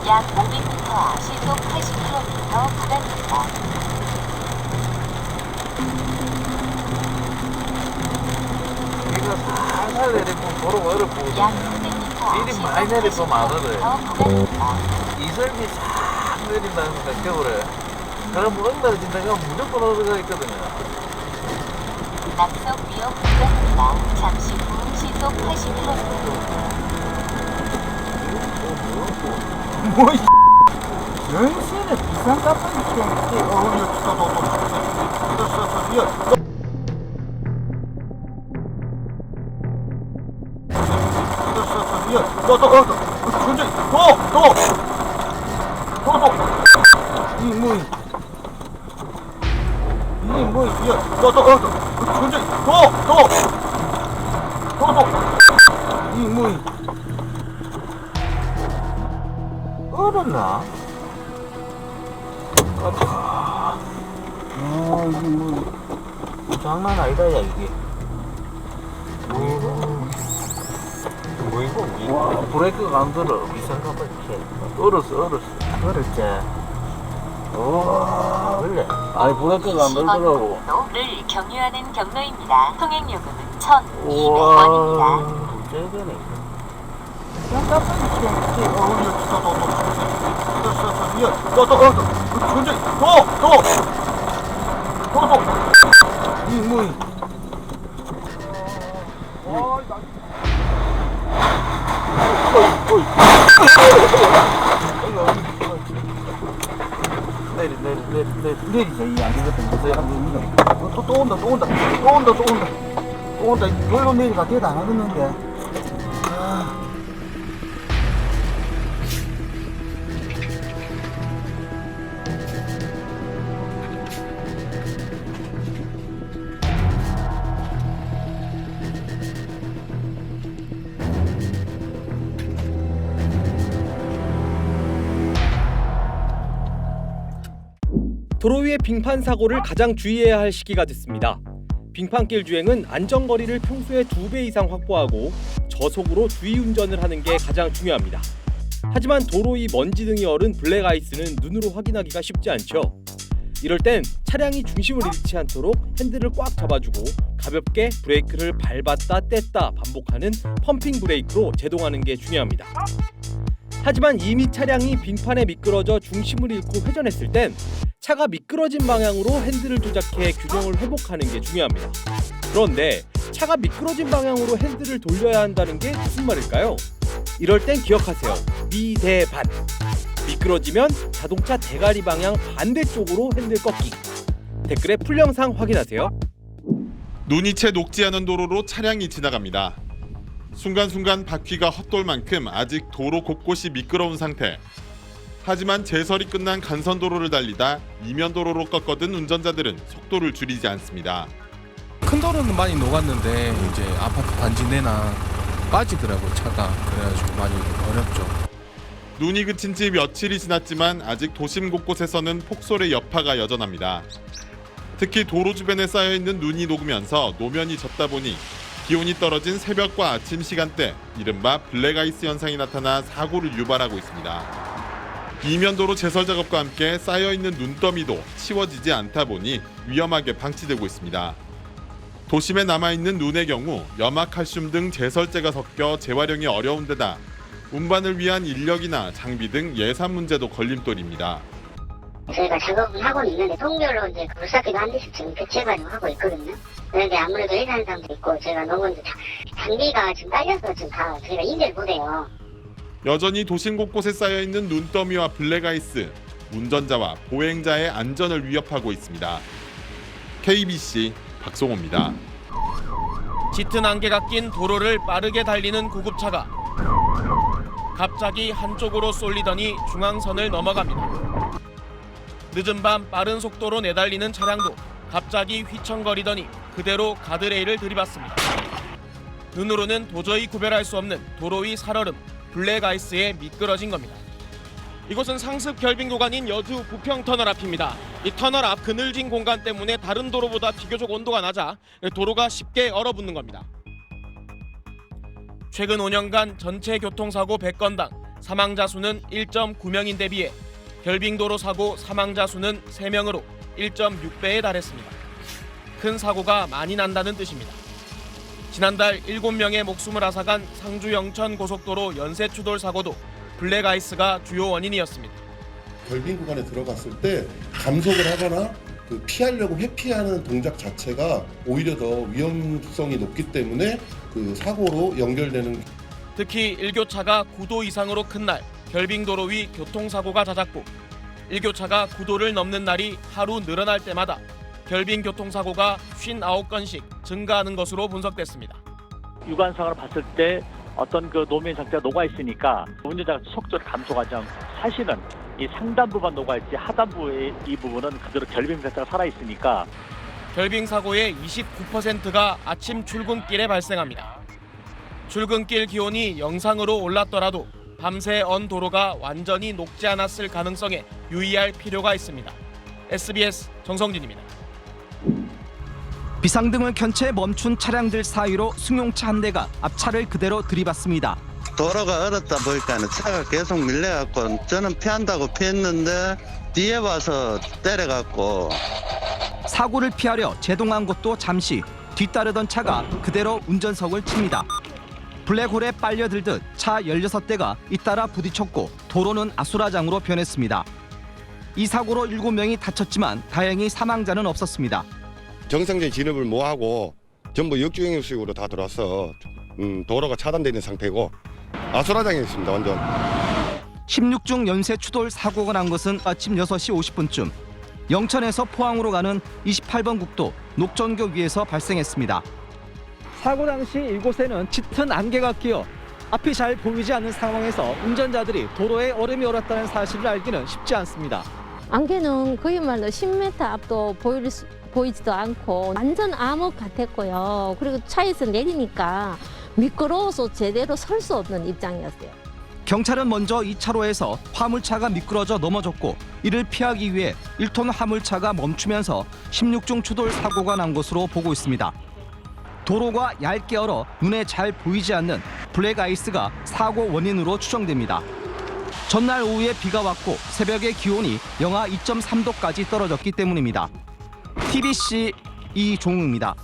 약 500m 시속 80km 구간입니다. 이거 살살 내리면 도로 어렵고 약 300m 일이 많이 내리고 많거든. 구간입니다. 이슬비 싹 내린다는 거야 겨울에. 그럼 엉달아진다가 무조건 어디가 있거든요. 낙석 위험 구간입니다. 잠시 후 시속 80km. 뭐 연신에 비싼 값을 주겠지. 얼었나? 이게 뭐 장난 아니다 야 이게. 뭐 이거? 브레이크가 안 들어. 비싼 값을 이렇게. 얼었어. 그렇지. 그래. 아니 브레이크가 안 들더라고. 를 경유하는 경로입니다. 통행 요금은 1,200원입니다. 문제야 되네. 비싼 값을 주겠지. 내리자 이 안되겠다. 또 온다. 여기로 내리가 대도 안 하겠는데. 도로 위의 빙판 사고를 가장 주의해야 할 시기가 됐습니다. 빙판길 주행은 안전거리를 평소의 2배 이상 확보하고 저속으로 주의 운전을 하는 게 가장 중요합니다. 하지만 도로 위 먼지 등이 얼은 블랙 아이스는 눈으로 확인하기가 쉽지 않죠. 이럴 땐 차량이 중심을 잃지 않도록 핸들을 꽉 잡아주고 가볍게 브레이크를 밟았다 뗐다 반복하는 펌핑 브레이크로 제동하는 게 중요합니다. 하지만 이미 차량이 빙판에 미끄러져 중심을 잃고 회전했을 땐 차가 미끄러진 방향으로 핸들을 조작해 균형을 회복하는 게 중요합니다. 그런데 차가 미끄러진 방향으로 핸들을 돌려야 한다는 게 무슨 말일까요? 이럴 땐 기억하세요. 미대반. 미끄러지면 자동차 대가리 방향 반대쪽으로 핸들 꺾기. 댓글에 풀 영상 확인하세요. 눈이 채 녹지 않은 도로로 차량이 지나갑니다. 순간순간 바퀴가 헛돌 만큼 아직 도로 곳곳이 미끄러운 상태. 하지만 제설이 끝난 간선도로를 달리다 이면도로로 꺾어든 운전자들은 속도를 줄이지 않습니다. 큰 도로는 많이 녹았는데 이제 아파트 단지 내나 빠지더라고 차가. 그래가지고 많이 어렵죠. 눈이 그친 지 며칠이 지났지만 아직 도심 곳곳에서는 폭설의 여파가 여전합니다. 특히 도로 주변에 쌓여있는 눈이 녹으면서 노면이 젖다 보니 기온이 떨어진 새벽과 아침 시간대 이른바 블랙아이스 현상이 나타나 사고를 유발하고 있습니다. 이면도로 제설 작업과 함께 쌓여있는 눈더미도 치워지지 않다 보니 위험하게 방치되고 있습니다. 도심에 남아있는 눈의 경우 염화칼슘 등 제설제가 섞여 재활용이 어려운 데다 운반을 위한 인력이나 장비 등 예산 문제도 걸림돌입니다. 저희가 작업을 하고는 있는데 통별로 이제 물사기도 한 대씩 지금 교체 발용하고 있거든요. 그런데 아무래도 일하는 사람도 있고 저희가 너무 이제 장비가 지금 딸려서 지금 다 저희가 인지를 못해요. 여전히 도심 곳곳에 쌓여있는 눈더미와 블랙아이스, 운전자와 보행자의 안전을 위협하고 있습니다. KBC 박송호입니다. 짙은 안개가 낀 도로를 빠르게 달리는 구급차가 갑자기 한쪽으로 쏠리더니 중앙선을 넘어갑니다. 늦은 밤 빠른 속도로 내달리는 차량도 갑자기 휘청거리더니 그대로 가드레일을 들이받습니다. 눈으로는 도저히 구별할 수 없는 도로 위 살얼음, 블랙아이스에 미끄러진 겁니다. 이곳은 상습 결빙 구간인 여주 부평터널 앞입니다. 이 터널 앞 그늘진 공간 때문에 다른 도로보다 비교적 온도가 낮아 도로가 쉽게 얼어붙는 겁니다. 최근 5년간 전체 교통사고 100건당 사망자 수는 1.9명인데 비해 결빙도로 사고 사망자 수는 3명으로 1.6배에 달했습니다. 큰 사고가 많이 난다는 뜻입니다. 지난달 7명의 목숨을 앗아간 상주 영천 고속도로 연쇄 추돌 사고도 블랙아이스가 주요 원인이었습니다. 결빙 구간에 들어갔을 때 감속을 하거나 그 피하려고 회피하는 동작 자체가 오히려 더 위험성이 높기 때문에 그 사고로 연결되는. 특히 일교차가 9도 이상으로 큰 날 결빙도로 위 교통사고가 잦았고 일교차가 9도를 넘는 날이 하루 늘어날 때마다 결빙 교통사고가 59건씩 증가하는 것으로 분석됐습니다. 육안상으로 봤을 때 어떤 그 노면 상태가 녹아 있으니까 운전자가 속도를 감속하지 않고 사실은 이 상단부만 녹아 있지 하단부의 이 부분은 그대로 결빙 상태가 살아 있으니까 결빙 사고의 29%가 아침 출근길에 발생합니다. 출근길 기온이 영상으로 올랐더라도 밤새 언 도로가 완전히 녹지 않았을 가능성에 유의할 필요가 있습니다. SBS 정성진입니다. 비상등을 켠 채 멈춘 차량들 사이로 승용차 한 대가 앞차를 그대로 들이받습니다. 도로가 얼었다 보니까 차가 계속 밀려갖고 저는 피한다고 피했는데 뒤에 와서 때려갖고. 사고를 피하려 제동한 것도 잠시 뒤따르던 차가 그대로 운전석을 칩니다. 블랙홀에 빨려들듯 차 16대가 잇따라 부딪혔고 도로는 아수라장으로 변했습니다. 이 사고로 7명이 다쳤지만 다행히 사망자는 없었습니다. 정상적인 진입을 못하고 전부 역주행식으로 다 들어와서 도로가 차단되어 있는 상태고 아수라장에 있습니다. 완전. 16중 연쇄 추돌 사고가 난 것은 아침 6시 50분쯤 영천에서 포항으로 가는 28번 국도 녹전교 위에서 발생했습니다. 사고 당시 이곳에는 짙은 안개가 끼어 앞이 잘 보이지 않는 상황에서 운전자들이 도로에 얼음이 얼었다는 사실을 알기는 쉽지 않습니다. 안개는 그야말로 10m 앞도 보이지도 않고 완전 암흑 같았고요. 그리고 차에서 내리니까 미끄러워서 제대로 설 수 없는 입장이었어요. 경찰은 먼저 2차로에서 화물차가 미끄러져 넘어졌고 이를 피하기 위해 1톤 화물차가 멈추면서 16중 추돌 사고가 난 것으로 보고 있습니다. 도로가 얇게 얼어 눈에 잘 보이지 않는 블랙아이스가 사고 원인으로 추정됩니다. 전날 오후에 비가 왔고 새벽에 기온이 영하 2.3도까지 떨어졌기 때문입니다. TBC 이종우입니다.